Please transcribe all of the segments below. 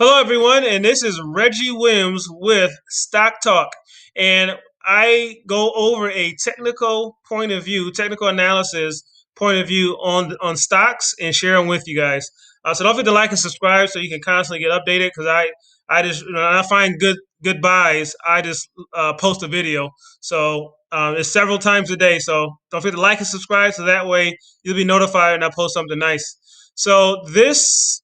Hello, everyone, and this is Reggie Wims with Stock Talk. And I go over a technical point of view, technical analysis point of view on stocks and share them with you guys. So don't forget to like and subscribe so you can constantly get updated. Because I just I find good buys. I just post a video, so it's several times a day. So don't forget to like and subscribe so that way you'll be notified when I post something nice. So this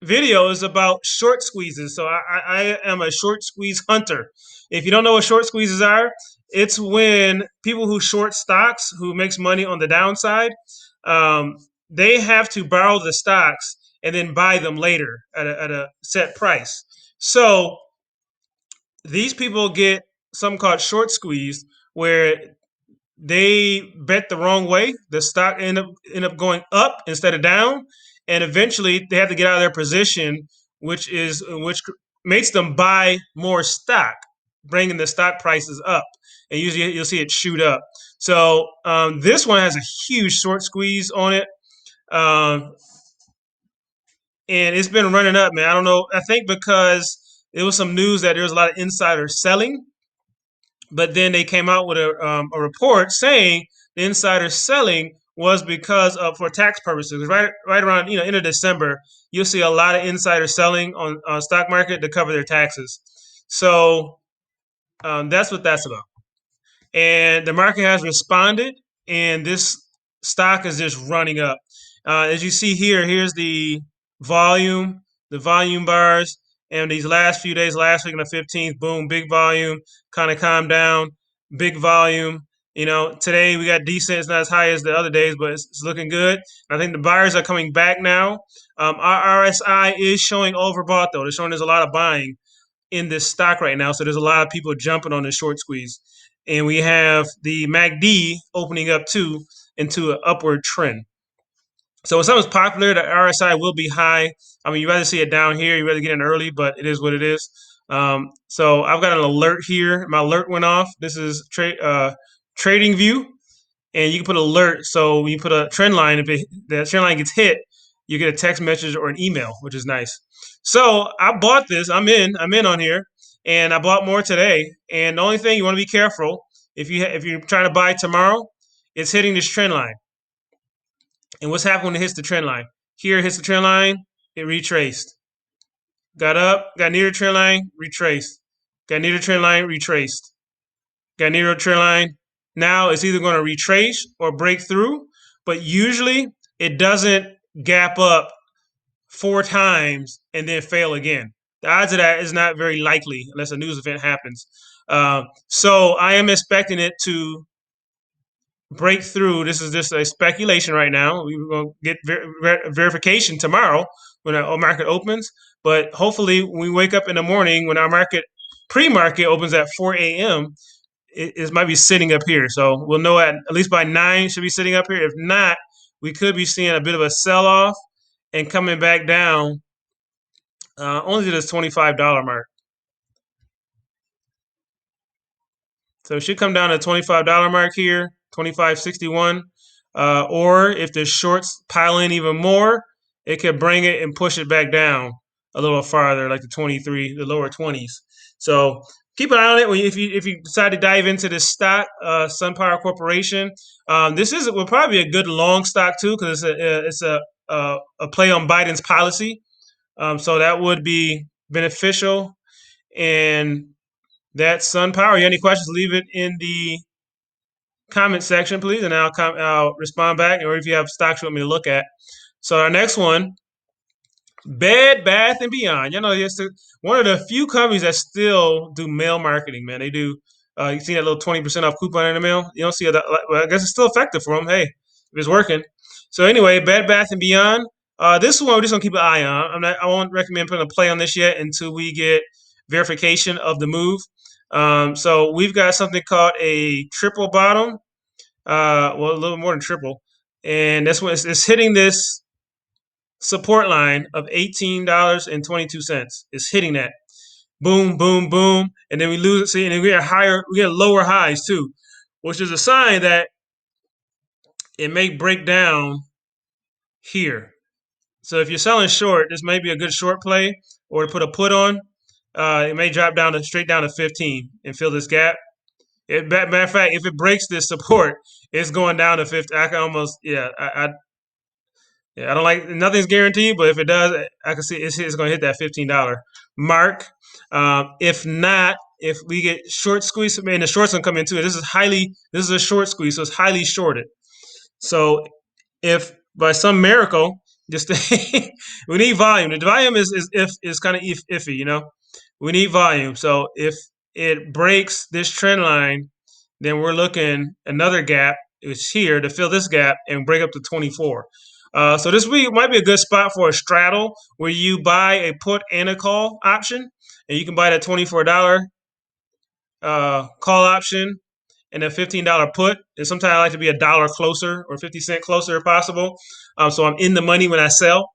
video is about short squeezes. So I am a short squeeze hunter. If you don't know what short squeezes are, it's when people who short stocks, who makes money on the downside, um, they have to borrow the stocks and then buy them later at a set price. So these people get something called short squeeze, where they bet the wrong way. The stock end up going up instead of down, and eventually they have to get out of their position, which makes them buy more stock, bringing the stock prices up, and usually you'll see it shoot up. So this one has a huge short squeeze on it, um, and it's been running up, man. I don't know. I think because there was some news that there was a lot of insider selling, but then they came out with a report saying the insider selling was because of for tax purposes. Right around end of December, you'll see a lot of insider selling on stock market to cover their taxes. So that's what that's about. And the market has responded, and this stock is just running up. As you see here, here's volume, the volume bars, and these last few days, last week on the 15th, boom, big volume, kind of calmed down, big volume. Today we got decent. It's not as high as the other days, but it's looking good. I think the buyers are coming back now. Our RSI is showing overbought, though. They're showing there's a lot of buying in this stock right now. So there's a lot of people jumping on the short squeeze. And we have the MacD opening up too into an upward trend. So when something's popular, the RSI will be high. I mean, you rather see it down here, you rather get in early, but it is what it is. So I've got an alert here. My alert went off. This is Trading View, and you can put alert. So when you put a trend line, if the trend line gets hit, you get a text message or an email, which is nice. So I bought this. I'm in on here, and I bought more today. And the only thing you want to be careful if you're trying to buy tomorrow, it's hitting this trend line. And what's happened when it hits the trend line? Here it hits the trend line, it retraced. Got up, got near the trend line, retraced. Got near the trend line, retraced. Got near the trend line. Now it's either going to retrace or break through, but usually it doesn't gap up 4 times and then fail again. The odds of that is not very likely unless a news event happens. So I am expecting it to break through. This is just a speculation right now. We're going to get verification tomorrow when our market opens. But hopefully, when we wake up in the morning, when our pre-market opens at 4 a.m., it might be sitting up here. So we'll know at least by 9 should be sitting up here. If not, we could be seeing a bit of a sell-off and coming back down only to this $25 mark. So it should come down to the $25 mark here, 25.61. Or if the shorts pile in even more, it could bring it and push it back down a little farther, like the 23, the lower 20s. So keep an eye on it if you decide to dive into this stock, SunPower Corporation. This will probably be a good long stock too, because it's a play on Biden's policy. So that would be beneficial. And that's SunPower. You have any questions? Leave it in the comment section, please, and I'll respond back. Or if you have stocks you want me to look at. So our next one, Bed Bath and Beyond. It's one of the few companies that still do mail marketing. Man, they do. You see that little 20% off coupon in the mail? You don't see it. Well, I guess it's still effective for them. Hey, if it's working. So anyway, Bed Bath and Beyond. This one we're just gonna keep an eye on. I won't recommend putting a play on this yet until we get verification of the move. So we've got something called a triple bottom. Well, a little more than triple, and that's when it's hitting this support line of $18.22. It's hitting that. Boom, boom, boom, and then we lose it. See, and then we get lower highs too, which is a sign that it may break down here. So if you're selling short, this may be a good short play, or to put a put on. It may drop down to straight down to 15 and fill this gap. Matter of fact, if it breaks this support, it's going down to 50. I can almost, yeah, I don't like nothing's guaranteed, but if it does, I can see it's going to hit that $15 mark. If not, if we get short squeeze, man, the short's going to come into it. This is a short squeeze, so it's highly shorted. So if by some miracle, just we need volume. The volume is kind of iffy, you know. We need volume. So if it breaks this trend line, then we're looking another gap is here to fill this gap and break up to 24. So this week might be a good spot for a straddle where you buy a put and a call option, and you can buy that $24 call option and a $15 put. And sometimes I like to be a dollar closer or 50 cents closer if possible. So I'm in the money when I sell.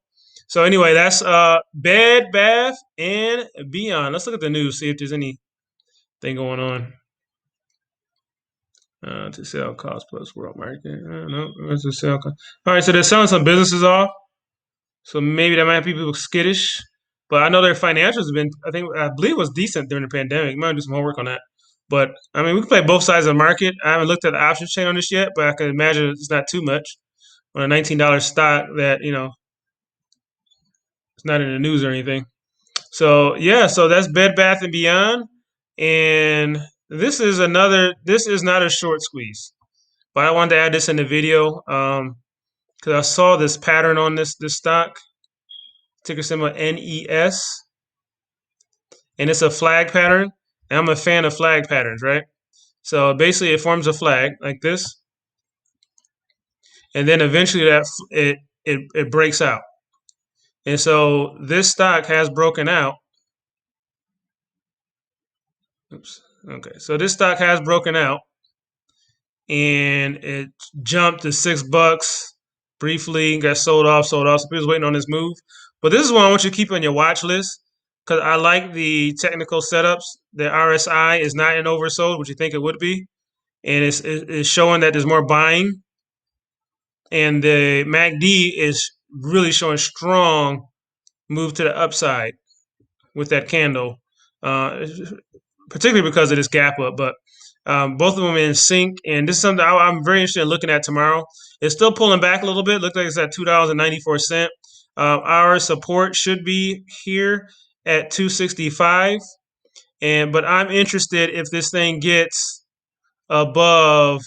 So anyway, that's Bed Bath and Beyond. Let's look at the news, see if there's anything going on. To sell cost plus world market. No, where's the sell cost? All right, so they're selling some businesses off. So maybe that might be people skittish. But I know their financials have been, I believe it was decent during the pandemic. Might do some homework on that. But I mean, we can play both sides of the market. I haven't looked at the options chain on this yet, but I can imagine it's not too much on a $19 stock that, you know, it's not in the news or anything. So yeah, so that's Bed Bath and Beyond. And this is not a short squeeze. But I wanted to add this in the video because I saw this pattern on this stock, ticker symbol NES, and it's a flag pattern. And I'm a fan of flag patterns, right? So basically, it forms a flag like this, and then eventually it breaks out. And so this stock has broken out. Oops. Okay, so this stock has broken out, and it jumped to $6 briefly, got sold off. So people's waiting on this move. But this is one I want you to keep on your watch list because I like the technical setups. The RSI is not an oversold, which you think it would be, and it's showing that there's more buying. And the MacD is really showing strong move to the upside with that candle. Particularly because of this gap up. But both of them in sync, and this is something I'm very interested in looking at tomorrow. It's still pulling back a little bit. Looks like it's at $2.94. Our support should be here at 265, but I'm interested if this thing gets above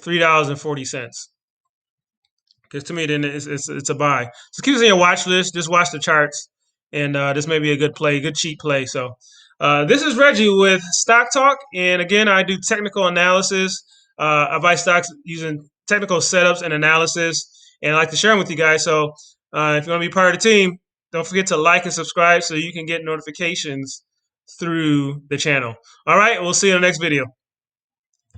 $3.40. Because to me, then it's a buy. So keep this in your watch list. Just watch the charts, and this may be a good play, good cheap play. So this is Reggie with Stock Talk, and again, I do technical analysis. I buy stocks using technical setups and analysis, and I like to share them with you guys. So if you want to be part of the team, don't forget to like and subscribe so you can get notifications through the channel. All right, we'll see you in the next video.